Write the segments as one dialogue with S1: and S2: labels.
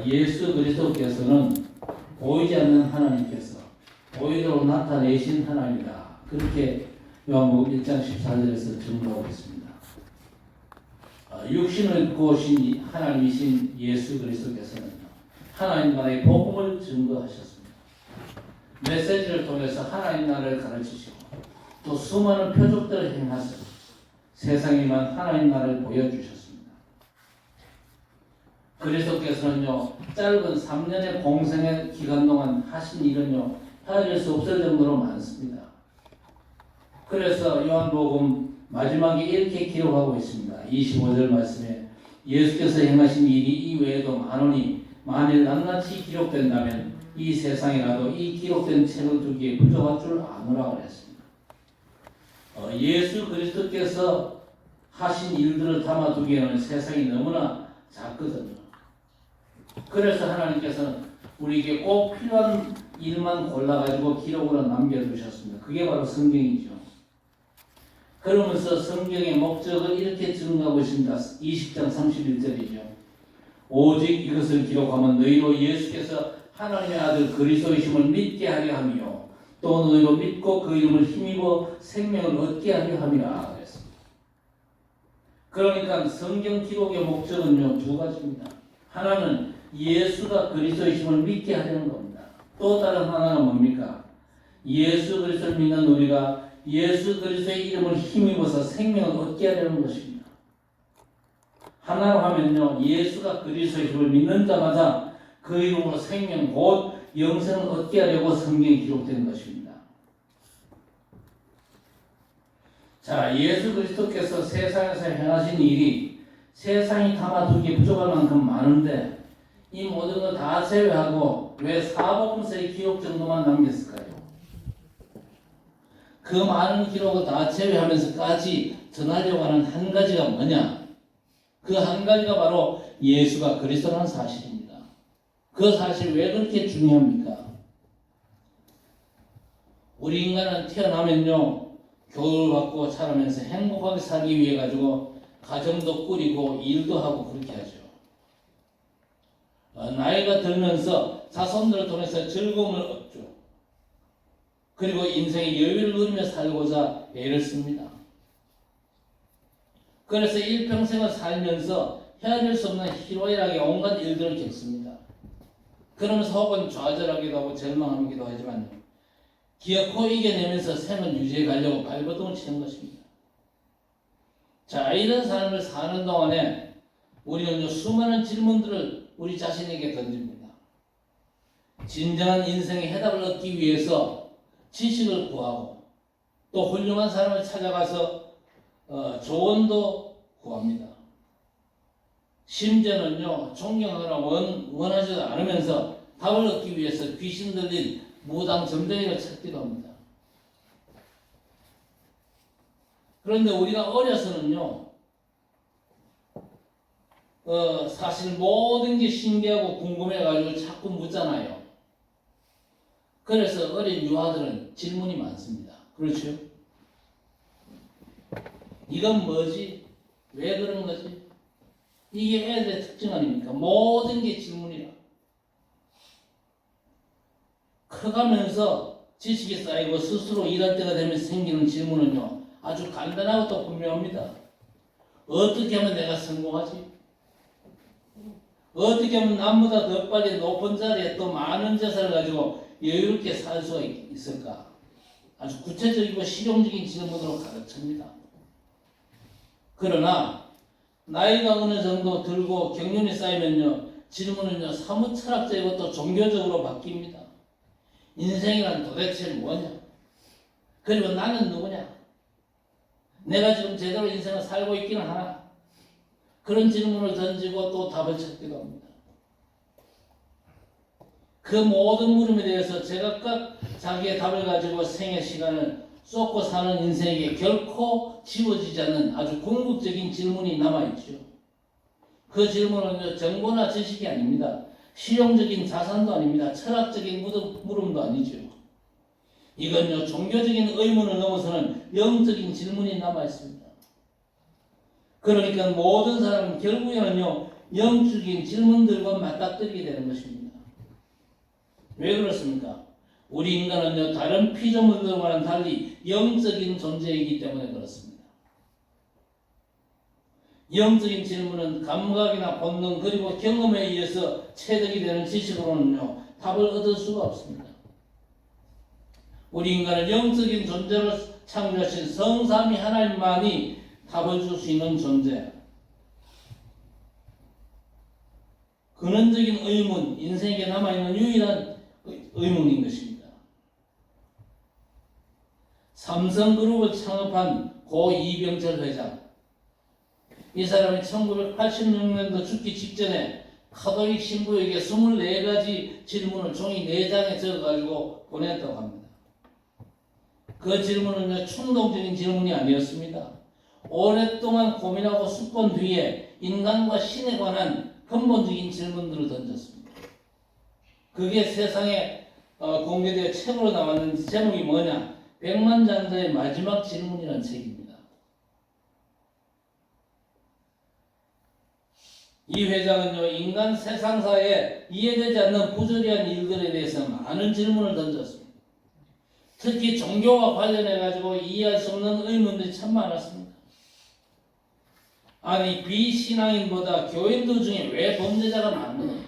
S1: 예수 그리스도께서는 보이지 않는 하나님께서 보이도록 나타내신 하나님이다. 그렇게 요한복음 1장 14절에서 증거하고 있습니다. 육신을 입고 오신 하나님이신 예수 그리스도께서는 하나님만의 복음을 증거하셨습니다. 메시지를 통해서 하나님 나라를 가르치시고 또 수많은 표적들을 행하셔 세상에만 하나님 나라를 보여주셨습니다. 그리스도께서는요, 짧은 3년의 공생의 기간 동안 하신 일은요, 헤아릴 수 없을 정도로 많습니다. 그래서 요한복음 마지막에 이렇게 기록하고 있습니다. 25절 말씀에 예수께서 행하신 일이 이외에도 많으니 만일 낱낱이 기록된다면 이 세상이라도 이 기록된 책을 두기에 부족할 줄 아노라 그랬습니다. 예수 그리스도께서 하신 일들을 담아두기에는 세상이 너무나 작거든요. 그래서 하나님께서는 우리에게 꼭 필요한 일만 골라가지고 기록으로 남겨두셨습니다. 그게 바로 성경이죠. 그러면서 성경의 목적을 이렇게 증거하고 있습니다. 20장 31절이죠. 오직 이것을 기록하면 너희로 예수께서 하나님의 아들 그리스도이심을 믿게 하려 하며 또 너희로 믿고 그 이름을 힘입어 생명을 얻게 하려 함이라 그랬습니다. 그러니까 성경 기록의 목적은요, 두 가지입니다. 하나는 예수가 그리스도이심을 믿게 하려는 겁니다. 또 다른 하나는 뭡니까? 예수 그리스도를 믿는 우리가 예수 그리스도의 이름을 힘입어서 생명을 얻게 하려는 것입니다. 하나로 하면요, 예수가 그리스도이심을 믿는 자마다 그 이름으로 생명 곧 영생을 얻게 하려고 성경에 기록된 것입니다. 자, 예수 그리스도께서 세상에서 행하신 일이 세상이 담아두기에 부족할 만큼 많은데 이 모든 걸 다 제외하고 왜 사복음서의 기록 정도만 남겼을까요? 그 많은 기록을 다 제외하면서까지 전하려고 하는 한 가지가 뭐냐? 그 한 가지가 바로 예수가 그리스도라는 사실입니다. 그 사실이 왜 그렇게 중요합니까? 우리 인간은 태어나면요, 교육을 받고 자라면서 행복하게 살기 위해 가지고 가정도 꾸리고 일도 하고 그렇게 하죠. 나이가 들면서 자손들을 통해서 즐거움을 얻죠. 그리고 인생의 여유를 누리며 살고자 애를 씁니다. 그래서 일평생을 살면서 헤아릴 수 없는 희로애락의 온갖 일들을 겪습니다. 그러면서 혹은 좌절하기도 하고 절망하기도 하지만 기어코 이겨내면서 생을 유지해 가려고 발버둥을 치는 것입니다. 자, 이런 삶을 사는 동안에 우리는 수많은 질문들을 우리 자신에게 던집니다. 진정한 인생의 해답을 얻기 위해서 지식을 구하고 또 훌륭한 사람을 찾아가서 조언도 구합니다. 심지어는요, 존경하거나 원하지도 않으면서 답을 얻기 위해서 귀신 들린 무당 점쟁이를 찾기도 합니다. 그런데 우리가 어려서는요, 사실 모든 게 신기하고 궁금해가지고 자꾸 묻잖아요. 그래서 어린 유아들은 질문이 많습니다. 그렇죠? 이건 뭐지? 왜 그런 거지? 이게 애들의 특징 아닙니까? 모든 게 질문이라. 커가면서 지식이 쌓이고 스스로 일할 때가 되면 생기는 질문은요, 아주 간단하고 또 분명합니다. 어떻게 하면 내가 성공하지? 어떻게 하면 남보다 더 빨리 높은 자리에 또 많은 재산을 가지고 여유롭게 살 수 있을까? 아주 구체적이고 실용적인 질문으로 가르칩니다. 그러나 나이가 어느 정도 들고 경륜이 쌓이면요, 질문은요, 사뭇 철학적이고 또 종교적으로 바뀝니다. 인생이란 도대체 뭐냐? 그리고 나는 누구냐? 내가 지금 제대로 인생을 살고 있기는 하나? 그런 질문을 던지고 또 답을 찾기도 합니다. 그 모든 물음에 대해서 제각각 자기의 답을 가지고 생의 시간을 쏟고 사는 인생에게 결코 지워지지 않는 아주 궁극적인 질문이 남아있죠. 그 질문은 정보나 지식이 아닙니다. 실용적인 자산도 아닙니다. 철학적인 물음도 아니죠. 이건요, 종교적인 의문을 넘어서는 영적인 질문이 남아있습니다. 그러니까 모든 사람은 결국에는요, 영적인 질문들과 맞닥뜨리게 되는 것입니다. 왜 그렇습니까? 우리 인간은요, 다른 피조물들과는 달리 영적인 존재이기 때문에 그렇습니다. 영적인 질문은 감각이나 본능 그리고 경험에 의해서 체득이 되는 지식으로는요, 답을 얻을 수가 없습니다. 우리 인간은 영적인 존재로 창조하신 성삼위 하나님만이 답을 줄 수 있는 존재. 근원적인 의문, 인생에 남아있는 유일한 의문인 것입니다. 삼성그룹을 창업한 고 이병철 회장. 이 사람이 1986년도 죽기 직전에 카톨릭 신부에게 24가지 질문을 종이 4장에 적어가지고 보냈다고 합니다. 그 질문은 충동적인 질문이 아니었습니다. 오랫동안 고민하고 숙고한 뒤에 인간과 신에 관한 근본적인 질문들을 던졌습니다. 그게 세상에 공개되어 책으로 나왔는데 제목이 뭐냐? 백만장자의 마지막 질문이라는 책입니다. 이 회장은요, 인간 세상사에 이해되지 않는 부조리한 일들에 대해서 많은 질문을 던졌습니다. 특히 종교와 관련해 가지고 이해할 수 없는 의문들이 참 많았습니다. 아니, 비신앙인보다 교인들 중에 왜 범죄자가 많느냐?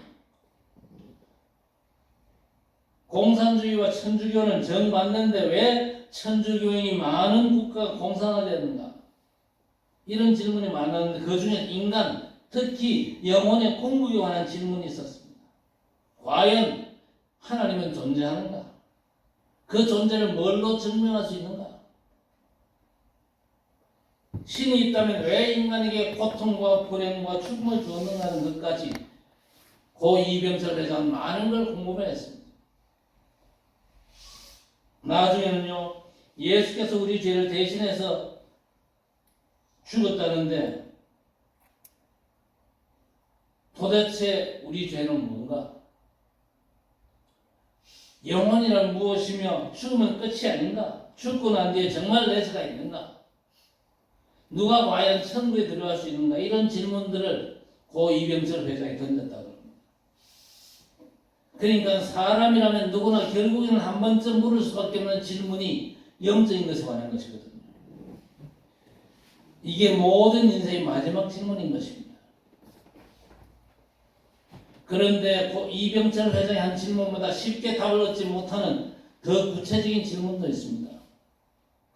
S1: 공산주의와 천주교는 정받는데 왜 천주교인이 많은 국가가 공산화되는가? 이런 질문이 많았는데 그 중에 인간, 특히 영혼의 궁극에 관한 질문이 있었습니다. 과연 하나님은 존재하는가? 그 존재를 뭘로 증명할 수 있는가? 신이 있다면 왜 인간에게 고통과 불행과 죽음을 주었는가 하는 것까지 고 이병철 회장은 많은 걸 궁금해했습니다. 나중에는요, 예수께서 우리 죄를 대신해서 죽었다는데 도대체 우리 죄는 뭔가? 영혼이란 무엇이며 죽으면 끝이 아닌가? 죽고 난 뒤에 정말 내세가 있는가? 누가 과연 천국에 들어갈 수 있는가? 이런 질문들을 고 이병철 회장이 던졌다고 합니다. 그러니까 사람이라면 누구나 결국에는 한 번쯤 물을 수밖에 없는 질문이 영적인 것에 관한 것이거든요. 이게 모든 인생의 마지막 질문인 것입니다. 그런데 이병철 회장이 한 질문보다 쉽게 답을 얻지 못하는 더 구체적인 질문도 있습니다.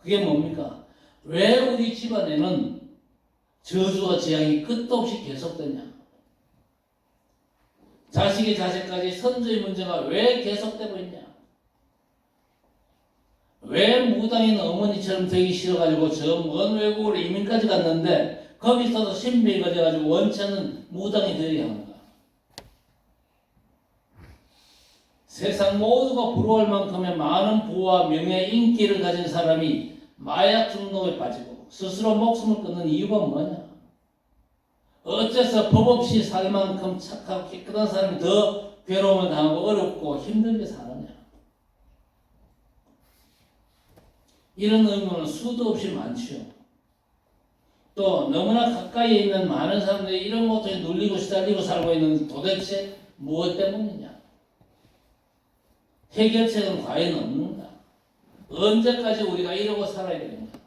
S1: 그게 뭡니까? 왜 우리 집안에는 저주와 재앙이 끝도 없이 계속되냐? 자식의 자식까지 선조의 문제가 왜 계속되고 있냐? 왜 무당인 어머니처럼 되기 싫어가지고 저 먼 외국으로 이민까지 갔는데 거기서도 신비가 돼가지고 원치 않는 무당이 되어야 하는가? 세상 모두가 부러워할 만큼의 많은 부와 명예, 인기를 가진 사람이 마약 중독에 빠지고 스스로 목숨을 끊는 이유가 뭐냐? 어째서 법 없이 살 만큼 착하고 깨끗한 사람이 더 괴로움을 당하고 어렵고 힘들게 사느냐? 이런 의문은 수도 없이 많지요. 또 너무나 가까이에 있는 많은 사람들이 이런 고통에 눌리고 시달리고 살고 있는 도대체 무엇 때문이냐? 해결책은 과연 없는가? 언제까지 우리가 이러고 살아야 되는가?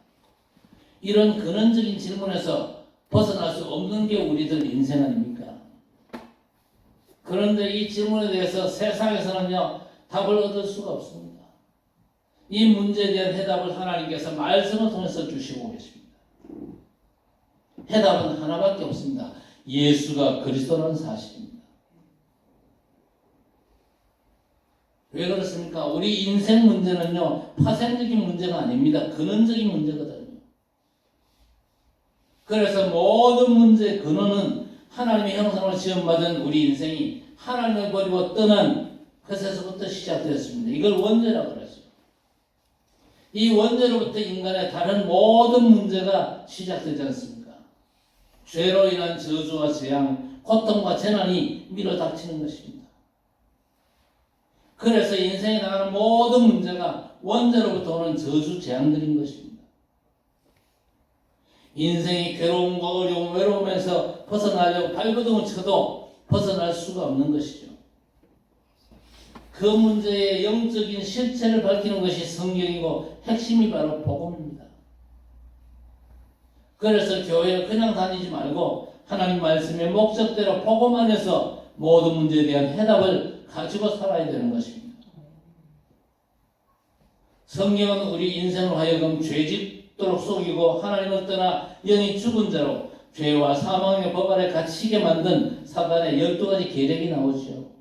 S1: 이런 근원적인 질문에서 벗어날 수 없는 게 우리들 인생 아닙니까? 그런데 이 질문에 대해서 세상에서는요, 답을 얻을 수가 없습니다. 이 문제에 대한 해답을 하나님께서 말씀을 통해서 주시고 계십니다. 해답은 하나밖에 없습니다. 예수가 그리스도라는 사실입니다. 왜 그렇습니까? 우리 인생 문제는요, 파생적인 문제가 아닙니다. 근원적인 문제거든요. 그래서 모든 문제의 근원은 하나님의 형상으로 지음받은 우리 인생이 하나님을 버리고 떠난 그것에서부터 시작되었습니다. 이걸 원죄라고 그랬어요. 이 원죄로부터 인간의 다른 모든 문제가 시작되지 않습니까? 죄로 인한 저주와 재앙, 고통과 재난이 밀어닥치는 것입니다. 그래서 인생에 나가는 모든 문제가 원죄로부터 오는 저주, 재앙들인 것입니다. 인생이 괴로움과 어려움, 외로움에서 벗어나려고 발버둥을 쳐도 벗어날 수가 없는 것이죠. 그 문제의 영적인 실체를 밝히는 것이 성경이고 핵심이 바로 복음입니다. 그래서 교회를 그냥 다니지 말고 하나님 말씀의 목적대로 복음 안에서 모든 문제에 대한 해답을 가지고 살아야 되는 것입니다. 성경은 우리 인생을 하여금 죄짓도록 속이고 하나님을 떠나 영이 죽은 자로 죄와 사망의 법 아래 갇히게 만든 사단의 12가지 계략이 나오죠.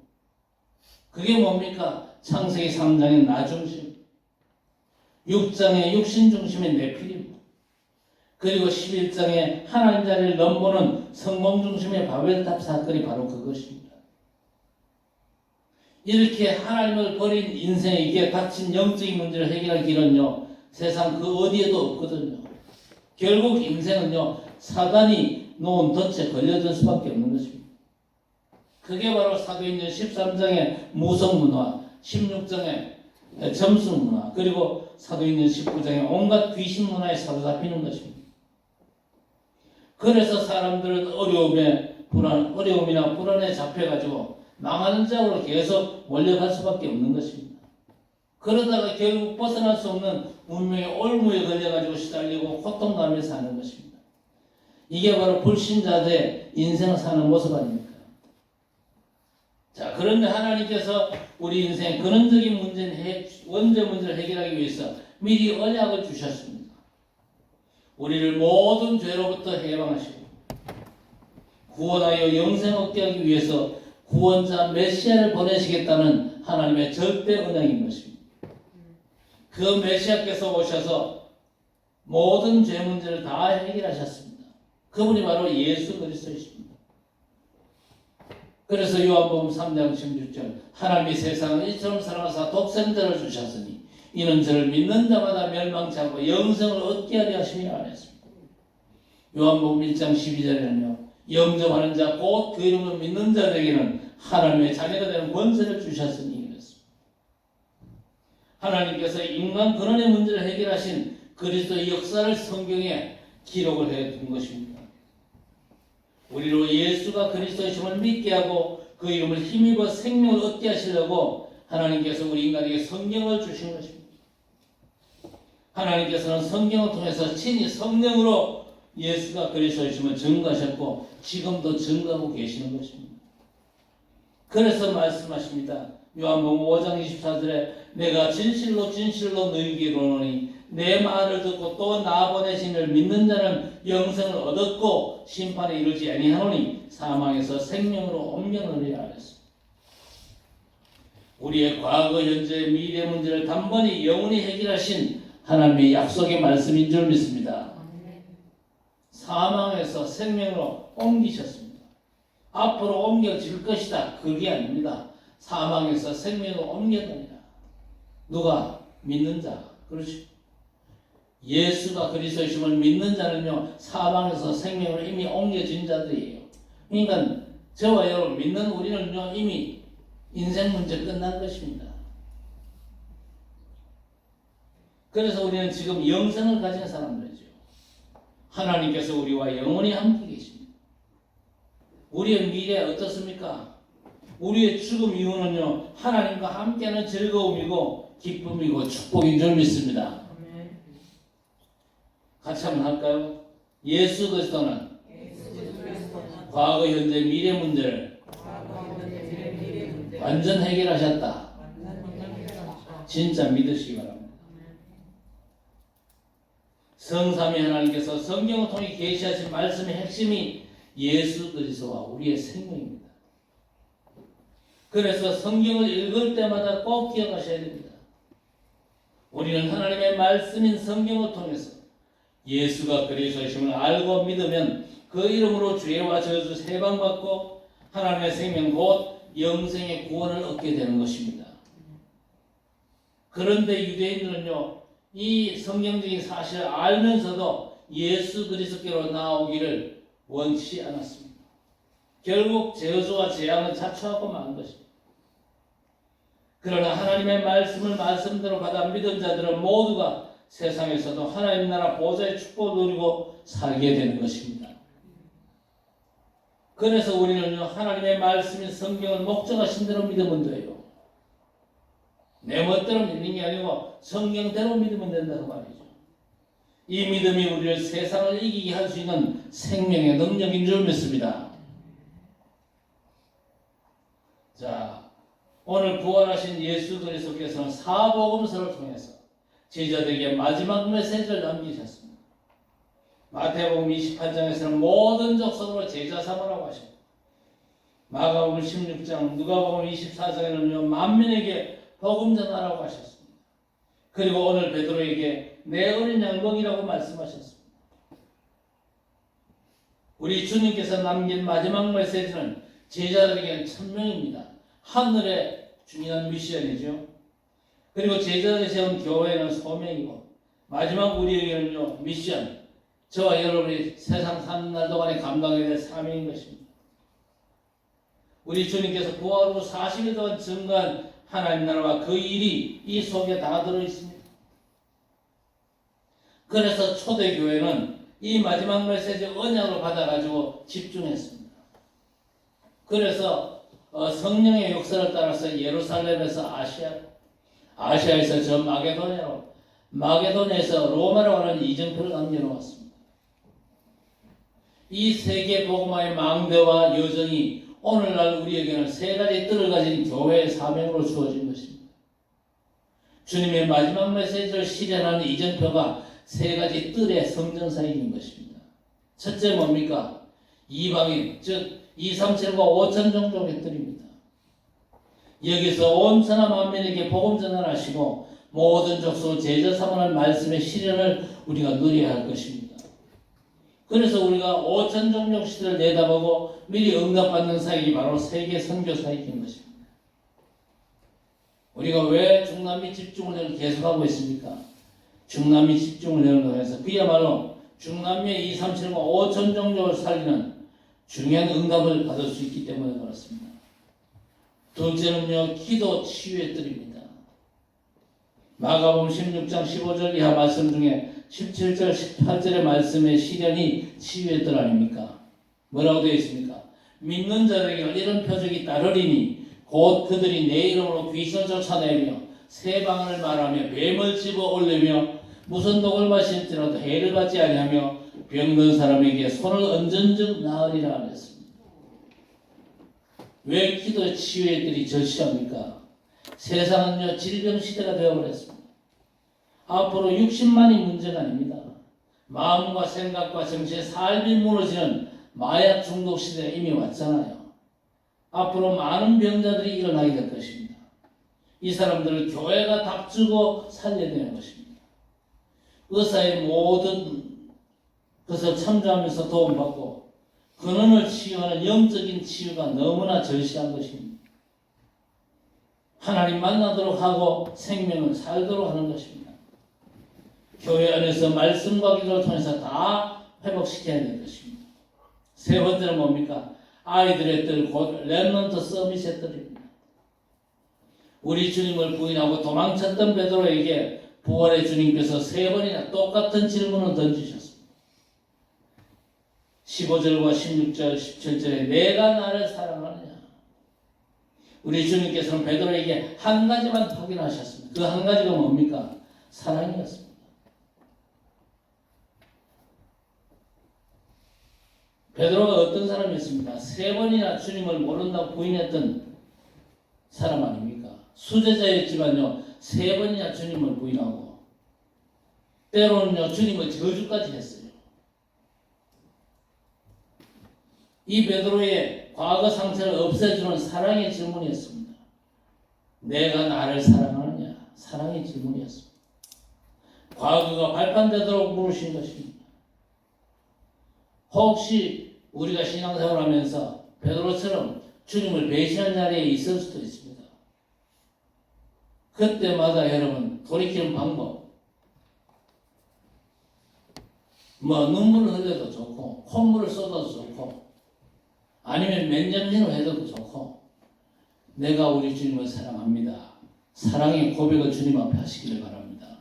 S1: 그게 뭡니까? 창세기 3장의 나 중심, 6장의 육신 중심의 네피림, 그리고 11장의 하나님 자리를 넘보는 성공 중심의 바벨탑 사건이 바로 그것입니다. 이렇게 하나님을 버린 인생에게 닥친 영적인 문제를 해결할 길은요, 세상 그 어디에도 없거든요. 결국 인생은요, 사단이 놓은 덫에 걸려들 수밖에 없는 것입니다. 그게 바로 사도행전 13장의 무성문화, 16장의 점수문화, 그리고 사도행전 19장의 온갖 귀신문화에 사로잡히는 것입니다. 그래서 사람들은 어려움이나 불안에 잡혀가지고 망하는 자로 계속 몰려갈 수밖에 없는 것입니다. 그러다가 결국 벗어날 수 없는 운명의 올무에 걸려가지고 시달리고 고통감에 사는 것입니다. 이게 바로 불신자들의 인생을 사는 모습 아닙니까? 자, 그런데 하나님께서 우리 인생의 근원적인 원죄 문제를 해결하기 위해서 미리 언약을 주셨습니다. 우리를 모든 죄로부터 해방하시고 구원하여 영생 얻게 하기 위해서 구원자 메시아를 보내시겠다는 하나님의 절대 언약인 것입니다. 그 메시아께서 오셔서 모든 죄 문제를 다 해결하셨습니다. 그분이 바로 예수 그리스도이십니다. 그래서 요한복음 3장 16절 하나님이 세상을 이처럼 사랑하사 독생자를 주셨으니 이는 저를 믿는 자마다 멸망치 않고 영생을 얻게 하려 하심이라 하였습니다. 요한복음 1장 12절에는요. 영접하는 자 곧 그 이름을 믿는 자들에게는 하나님의 자녀가 되는 권세를 주셨으니 그랬습니다. 하나님께서 인간 근원의 문제를 해결하신 그리스도의 역사를 성경에 기록을 해둔 것입니다. 우리로 예수가 그리스도이심을 믿게 하고 그 이름을 힘입어 생명을 얻게 하시려고 하나님께서 우리 인간에게 성경을 주신 것입니다. 하나님께서는 성경을 통해서 친히 성령으로 예수가 그리스도이심을 증거하셨고 지금도 증거하고 계시는 것입니다. 그래서 말씀하십니다. 요한복음 5장 24절에 내가 진실로 진실로 너희에게 이르노니 내 말을 듣고 또 나 보내신 이를 믿는 자는 영생을 얻었고 심판에 이르지 아니하노니 사망에서 생명으로 옮겨놓으리라 하였습니다. 우리의 과거, 현재, 미래 문제를 단번에 영원히 해결하신 하나님의 약속의 말씀인 줄 믿습니다. 사망에서 생명으로 옮기셨습니다. 앞으로 옮겨질 것이다. 그게 아닙니다. 사망에서 생명으로 옮겨다니라. 누가? 믿는 자. 그렇지. 예수가 그리스도이심을 믿는 자는요. 사망에서 생명으로 이미 옮겨진 자들이에요. 그러니까 저와 여러분 믿는 우리는요. 이미 인생 문제 끝난 것입니다. 그래서 우리는 지금 영생을 가진 사람들이죠. 하나님께서 우리와 영원히 함께 계십니다. 우리의 미래 어떻습니까? 우리의 죽음 이후는요. 하나님과 함께하는 즐거움이고 기쁨이고 축복인 줄 믿습니다. 같이 한번 할까요? 예수 그리스도는 과거, 현재, 미래 문제를 완전 해결하셨다. 진짜 믿으시기 바랍니다. 성삼위 하나님께서 성경을 통해 계시하신 말씀의 핵심이 예수 그리스도와 우리의 생명입니다. 그래서 성경을 읽을 때마다 꼭 기억하셔야 됩니다. 우리는 하나님의 말씀인 성경을 통해서 예수가 그리스도이심을 알고 믿으면 그 이름으로 죄와 저주 해방받고 하나님의 생명 곧 영생의 구원을 얻게 되는 것입니다. 그런데 유대인들은요, 이 성경적인 사실을 알면서도 예수 그리스도께로 나오기를 원치 않았습니다. 결국 저주와 재앙은 자초하고 만 것입니다. 그러나 하나님의 말씀을 말씀대로 받아 믿은 자들은 모두가 세상에서도 하나님 나라 보좌의 축복을 누리고 살게 되는 것입니다. 그래서 우리는요, 하나님의 말씀인 성경을 목적하신 대로 믿으면 돼요. 내 멋대로 믿는 게 아니고 성경대로 믿으면 된다는 말이죠. 이 믿음이 우리를 세상을 이기게 할 수 있는 생명의 능력인 줄 믿습니다. 자, 오늘 부활하신 예수 그리스도께서는 사복음서를 통해서 제자들에게 마지막 메시지를 남기셨습니다. 마태복음 28장에서는 모든 족속으로 제자 삼으라고 하셨고, 마가복음 16장, 누가복음 24장에는요 만민에게 복음 전하라고 하셨습니다. 그리고 오늘 베드로에게 내 어린 양봉이라고 말씀하셨습니다. 우리 주님께서 남긴 마지막 메시지는 제자들에게는 천명입니다. 하늘의 중요한 미션이죠. 그리고 제자들이 세운 교회는 소명이고, 마지막 우리에게는요 미션, 저와 여러분이 세상 사는 날 동안에 감당해야 될 사명인 것입니다. 우리 주님께서 부활 후 40일 동안 증거한 하나님 나라와 그 일이 이 속에 다 들어있습니다. 그래서 초대교회는 이 마지막 메시지 언약으로 받아가지고 집중했습니다. 그래서 성령의 역사를 따라서 예루살렘에서 아시아에서 저 마게도냐에서 로마로 가는 이정표를 남겨놓았습니다. 이 세계 복음화의 망대와 여정이 오늘날 우리에게는 세 가지 뜰을 가진 교회의 사명으로 주어진 것입니다. 주님의 마지막 메시지를 실현하는 이정표가 세 가지 뜰의 성전사역인 것입니다. 첫째 뭡니까? 이방인, 즉 2, 3, 7과 5천 종족의 뜰입니다. 여기서 온 천하 만민에게 복음 전환하시고 모든 족속 제자 삼으라는 말씀의 실현을 우리가 누려야 할 것입니다. 그래서 우리가 5천 종족 시대를 내다보고 미리 응답받는 사역이 바로 세계 선교 사역인 것입니다. 우리가 왜 중남미 집중훈련을 계속하고 있습니까? 중남미 집중훈련을 통해서 그야말로 중남미의 2, 3, 7과 5천 종족을 살리는 중요한 응답을 받을 수 있기 때문에 그렇습니다. 둘째는요, 기도 치유의 뜰입니다. 마가복음 16장 15절 이하 말씀 중에 17절, 18절의 말씀의 실현이 치유의 뜰 아닙니까? 뭐라고 되어 있습니까? 믿는 자들에게 이런 표적이 따르리니 곧 그들이 내 이름으로 귀신을 쫓아내며 새 방언을 말하며 뱀을 집어 올리며 무슨 독을 마실지라도 해를 받지 아니하며 병든 사람에게 손을 얹은즉 나으리라 하였습니다. 왜 기도의 치유의 뜰이 절실합니까? 세상은요 질병 시대가 되어버렸습니다. 앞으로 60만이 문제가 아닙니다. 마음과 생각과 정신의 삶이 무너지는 마약 중독 시대가 이미 왔잖아요. 앞으로 많은 병자들이 일어나게 될 것입니다. 이 사람들을 교회가 답주고 살려야 되는 것입니다. 의사의 모든 것을 참조하면서 도움받고 근원을 치유하는 영적인 치유가 너무나 절실한 것입니다. 하나님 만나도록 하고 생명을 살도록 하는 것입니다. 교회 안에서 말씀과 기도를 통해서 다 회복시켜야 될 것입니다. 세 번째는 뭡니까? 아이들의 뜰, 곧 렘넌트 서밋의 뜰입니다. 우리 주님을 부인하고 도망쳤던 베드로에게 부활의 주님께서 세 번이나 똑같은 질문을 던지셨습니다. 15절과 16절, 17절에 내가 나를 사랑하느냐? 우리 주님께서는 베드로에게 한 가지만 확인하셨습니다. 그 한 가지가 뭡니까? 사랑이었습니다. 베드로가 어떤 사람이었습니까? 세 번이나 주님을 모른다고 부인했던 사람 아닙니까? 수제자였지만요, 세 번이나 주님을 부인하고 때로는요 주님을 저주까지 했어요. 이 베드로의 과거 상처를 없애주는 사랑의 질문이었습니다. 내가 나를 사랑하느냐? 사랑의 질문이었습니다. 과거가 발판되도록 물으신 것입니다. 혹시 우리가 신앙생활을 하면서 베드로처럼 주님을 배신한 자리에 있을 수도 있습니다. 그때마다 여러분 돌이키는 방법, 눈물을 흘려도 좋고 콧물을 쏟아도 좋고 아니면 맨정신으로 해도 좋고 내가 우리 주님을 사랑합니다. 사랑의 고백을 주님 앞에 하시기를 바랍니다.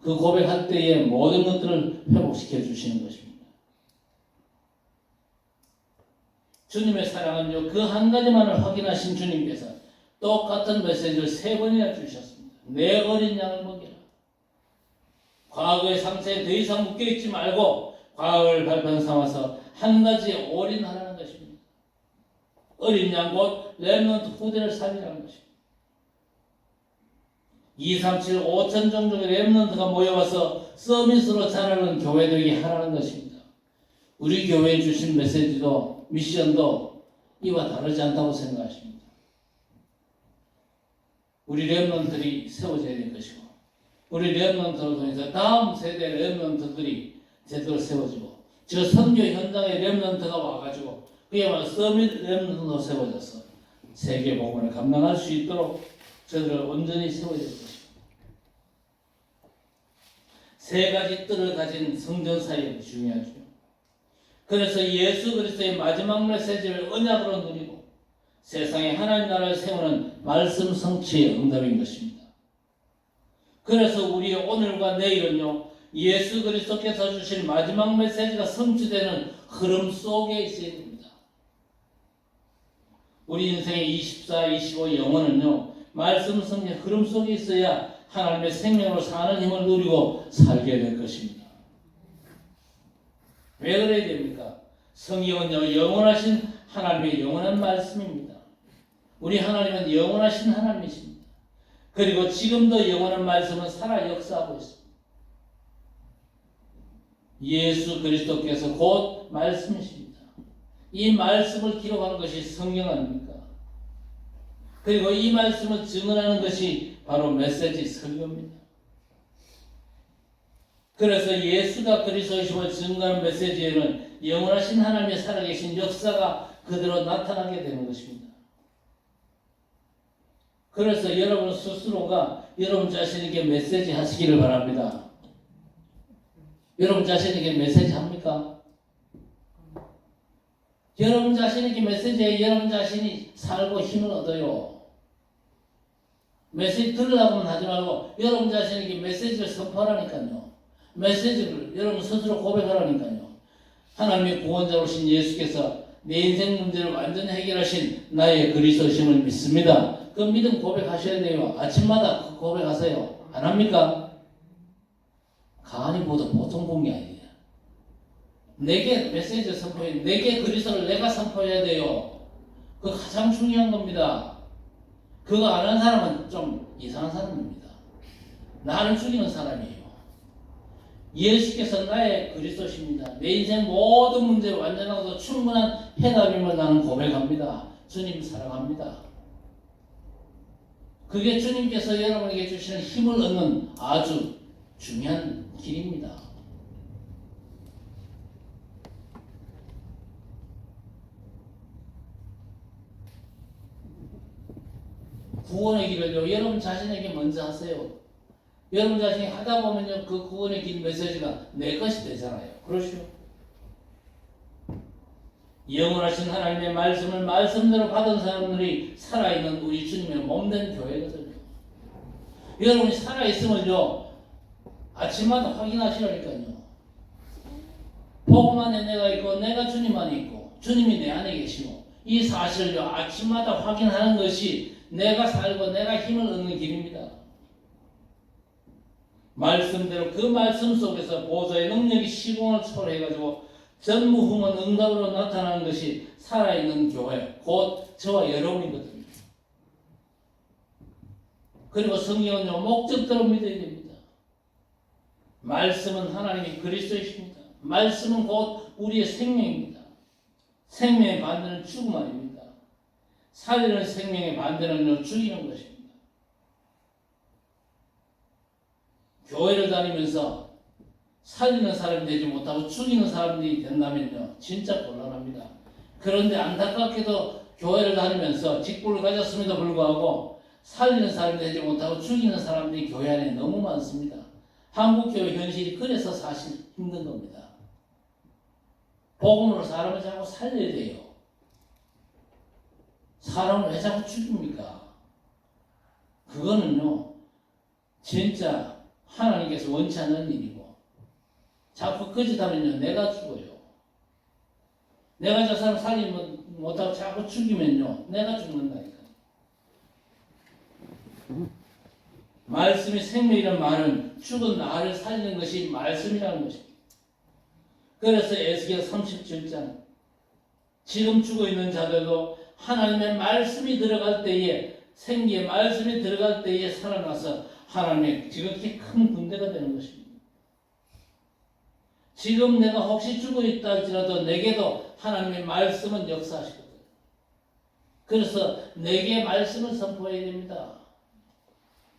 S1: 그 고백할 때에 모든 것들을 회복시켜 주시는 것입니다. 주님의 사랑은요, 그 한 가지만을 확인하신 주님께서 똑같은 메시지를 3번이나 주셨습니다. 내 어린 양을 먹여라. 과거의 상처에 더 이상 묶여있지 말고 과거를 발판 삼아서 한 가지 올인하라는 것입니다. 어린 양 곧 렘넌트 후대를 살리라는 것입니다. 237, 5천 종족의 렘넌트가 모여와서 서밋으로 자라는 교회들이 하라는 것입니다. 우리 교회에 주신 메시지도 미션도 이와 다르지 않다고 생각하십니다. 우리 렘넌트들이 세워져야 될 것이고 우리 렘넌트를 통해서 다음 세대 렘넌트들이 제대로 세워지고 저 선교 현장에 렘넌트가 와가지고 그야말로 서밋 렘넌트로 세워져서 세계 복음을 감당할 수 있도록 저들을 온전히 세워야 될 것입니다. 3가지 뜰을 가진 성전 사역이 중요하죠. 그래서 예수 그리스도의 마지막 메시지를 언약으로 누리고 세상에 하나님 나라를 세우는 말씀 성취의 응답인 것입니다. 그래서 우리 오늘과 내일은요, 예수 그리스도께서 주신 마지막 메시지가 성취되는 흐름 속에 있어야 됩니다. 우리 인생의 24, 25 영혼은요, 말씀 성취의 흐름 속에 있어야 하나님의 생명으로 사는 힘을 누리고 살게 될 것입니다. 왜 그래야 됩니까? 성경은요, 영원하신 하나님의 영원한 말씀입니다. 우리 하나님은 영원하신 하나님이십니다. 그리고 지금도 영원한 말씀은 살아 역사하고 있습니다. 예수 그리스도께서 곧 말씀이십니다. 이 말씀을 기록하는 것이 성경 아닙니까? 그리고 이 말씀을 증언하는 것이 바로 메시지 설교입니다. 그래서 예수가 그리스도이심을 증거하는 메시지에는 영원하신 하나님의 살아계신 역사가 그대로 나타나게 되는 것입니다. 그래서 여러분 스스로가 여러분 자신에게 메시지 하시기를 바랍니다. 여러분 자신에게 메시지 합니까? 여러분 자신에게 메시지에 여러분 자신이 살고 힘을 얻어요. 메시지 들으라고는 하지 말고 여러분 자신에게 메시지를 선포하라니까요. 메시지를 여러분 스스로 고백하라니까요. 하나님의 구원자로 오신 예수께서 내 인생 문제를 완전히 해결하신 나의 그리스도심을 믿습니다. 그 믿음 고백하셔야 돼요. 아침마다 그 고백하세요. 안 합니까? 가만히 보도 보통 본 게 아니에요. 내게 메시지를 선포해, 내게 그리스도를 내가 선포해야 돼요. 그거 가장 중요한 겁니다. 그거 안 하는 사람은 좀 이상한 사람입니다. 나를 죽이는 사람이에요. 예수께서 나의 그리스도십니다. 내 인생 모든 문제를 완전하고 충분한 해답임을 나는 고백합니다. 주님 사랑합니다. 그게 주님께서 여러분에게 주시는 힘을 얻는 아주 중요한 길입니다. 구원의 길을요, 여러분 자신에게 먼저 하세요. 여러분 자신이 하다 보면요, 그 구원의 길 메시지가 내 것이 되잖아요. 그렇죠? 영원하신 하나님의 말씀을 말씀대로 받은 사람들이 살아있는 우리 주님의 몸된 교회거든요. 여러분이 살아있음을요, 아침마다 확인하시라니까요. 복음 안에 내가 있고 내가 주님 안에 있고 주님이 내 안에 계시고 이 사실을요, 아침마다 확인하는 것이 내가 살고 내가 힘을 얻는 길입니다. 말씀대로 그 말씀 속에서 보좌의 능력이 시공을 초월해가지고 전무후무 응답으로 나타나는 것이 살아있는 교회, 곧 저와 여러분이거든요. 그리고 성경은요, 목적대로 믿어야 됩니다. 말씀은 하나님이 그리스도이십니다. 말씀은 곧 우리의 생명입니다. 생명의 반대는 죽음 아닙니다. 살리는 생명의 반대는 죽이는 것입니다. 교회를 다니면서 살리는 사람이 되지 못하고 죽이는 사람들이 된다면요, 진짜 곤란합니다. 그런데 안타깝게도 교회를 다니면서 직분을 가졌음에도 불구하고 살리는 사람이 되지 못하고 죽이는 사람들이 교회 안에 너무 많습니다. 한국 교회 현실이 그래서 사실 힘든 겁니다. 복음으로 사람을 자꾸 살려야 돼요. 사람을 왜 자꾸 죽입니까? 그거는요, 진짜 하나님께서 원치 않는 일이고, 자꾸 거짓하면요, 내가 죽어요. 내가 저 사람 살리면 못하고 자꾸 죽이면요, 내가 죽는다니까. 말씀이 생명이라는 말은 죽은 나를 살리는 것이 말씀이라는 것입니다. 그래서 에스겔 37장 지금 죽어있는 자들도 하나님의 말씀이 들어갈 때에 생기의 말씀이 들어갈 때에 살아나서 하나님의 지극히 큰 군대가 되는 것입니다. 지금 내가 혹시 죽어있다 할지라도 내게도 하나님의 말씀은 역사하시거든요. 그래서 내게 말씀을 선포해야 됩니다.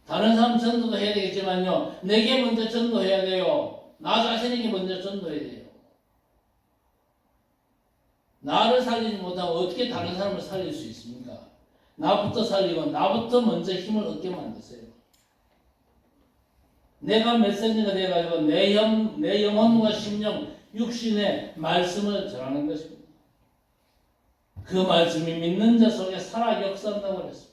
S1: 다른 사람 전도도 해야 되겠지만요, 내게 먼저 전도해야 돼요. 나 자신에게 먼저 전도해야 돼요. 나를 살리지 못하고 어떻게 다른 사람을 살릴 수 있습니까? 나부터 살리고 나부터 먼저 힘을 얻게 만드세요. 내가 메시지가 되어가지고 내 영혼과 심령, 육신의 말씀을 전하는 것입니다. 그 말씀이 믿는 자 속에 살아 역사한다고 그랬습니다.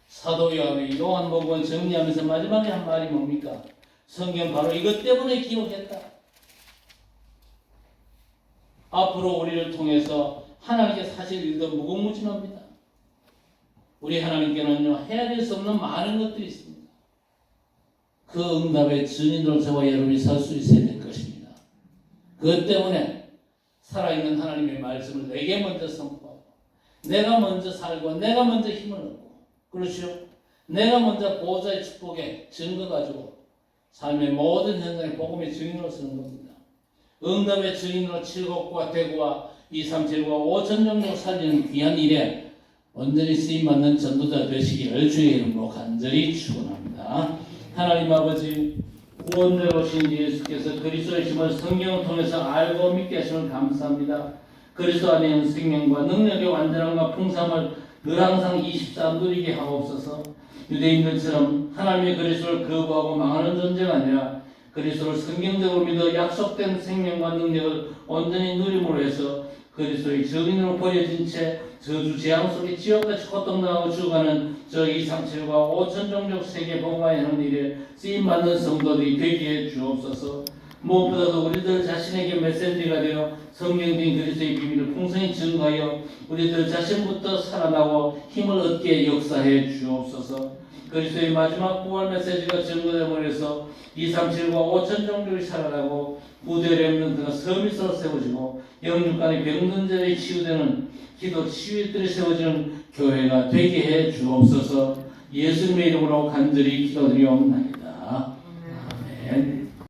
S1: 사도 요한이 요한복음 정리하면서 마지막에 한 말이 뭡니까? 성경 바로 이것 때문에 기록했다. 앞으로 우리를 통해서 하나님께 사실 일도 무궁무진합니다. 우리 하나님께는요, 해야 될 수 없는 많은 것들이 있습니다. 그 응답의 증인으로 저와 여러분이 설 수 있어야 될 것입니다. 그것 때문에 살아있는 하나님의 말씀을 내게 먼저 선포하고, 내가 먼저 살고, 내가 먼저 힘을 얻고, 그렇죠? 내가 먼저 보호자의 축복에 증거 가지고 삶의 모든 현장에 복음의 증인으로 서는 겁니다. 응답의 증인으로 칠곡과 대구와 237과 5천 종족 살리는 귀한 일에 온전히 쓰임받는 전도자 되시기를 주의 이름으로 간절히 축원합니다. 하나님 아버지, 구원자로 오신 예수께서 그리스도의 힘을 성경을 통해서 알고 믿게 하심을 감사합니다. 그리스도 안에 있는 생명과 능력의 완전함과 풍성함을 늘 항상 24 누리게 하옵소서. 유대인들처럼 하나님의 그리스도를 거부하고 망하는 존재가 아니라 그리스도를 성경적으로 믿어 약속된 생명과 능력을 온전히 누림으로 해서 그리스도의 증인으로 버려진 채 저주 재앙 속에 지옥같이 고통당하고 죽어가는 저 237과 5천 종족 세계 복음화에 하는 일에 쓰임받는 성도들이 되게 해 주옵소서. 무엇보다도 우리들 자신에게 메시지가 되어 성경된 그리스도의 비밀을 풍성히 증거하여 우리들 자신부터 살아나고 힘을 얻게 역사해 주옵소서. 그리스도의 마지막 부활 메시지가 증거됨으로써 237과 5천 종족이 살아나고 부대에 없는 그가 서밋으로 세워지고 영육간의 병든자들이 치유되는 기도 치유들이 세워지는 교회가 되게 해 주옵소서. 예수님의 이름으로 간절히 기도드리옵나이다.